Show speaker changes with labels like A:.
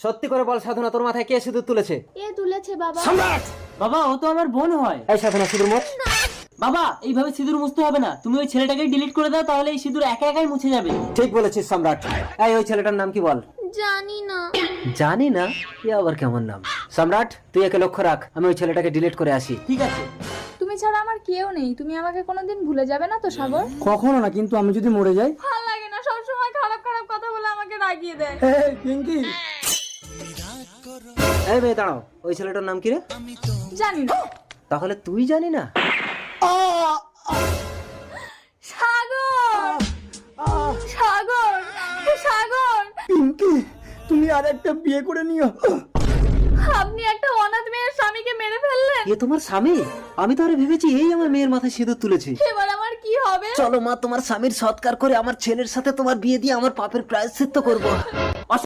A: সত্যি করে বল সাধনা, তোর মাথায় কে সিঁদুর তুলেছে?
B: এ তুলেছে বাবা।
A: সম্রাট!
C: বাবা ও তো আমার বোন হয়।
A: এই সাধনা, সিঁদুর মোছ।
C: বাবা এইভাবে সিঁদুর মুছতে হবে না, তুমি ওই ছেলেটাকে ডিলিট করে দাও, তাহলে এই সিঁদুর একা একাই মুছে যাবে।
A: ঠিক বলেছিস সম্রাট। এই ওই ছেলেটার নাম কি বল?
B: জানি না।
A: জানি না? এ আবার কেমন নাম? সম্রাট, তুই একে লক্ষ্য রাখ, আমি ওই ছেলেটাকে ডিলিট করে আসি।
C: ঠিক আছে।
D: তুমি ছাড়া আমার কেউ নেই, তুমি আমাকে কোনোদিন ভুলে যাবে না তো সাগর?
E: কখনো না, কিন্তু আমি যদি মরে যাই?
D: ভালো লাগে না, সবসময় খারাপ খারাপ কথা বলে আমাকে রাগিয়ে দেয়।
E: এই পিঙ্কি,
A: এই মেয়ে দাঁড়াও, ওই ছেলেটার নাম কি রে?
D: জানি না।
A: তাহলে তুই জানি না?
D: সাগর, সাগর, সাগর,
E: পিঙ্কি তুমি আর একটা বিয়ে করে নিও।
D: আপনি একটা অনাথ মেয়ের স্বামীকে মেরে ফেললেন।
A: এ তোমার স্বামী? আমি তো আরে ভেবেছি এই আমার মেয়ের মাথায় সিঁদুর তুলেছে।
D: এবার আমার কি হবে?
A: চলো মা, তোমার স্বামীর সৎকার করে আমার ছেলের সাথে তোমার বিয়ে দিয়ে আমার পাপের প্রায়শ্চিত্ত করবো।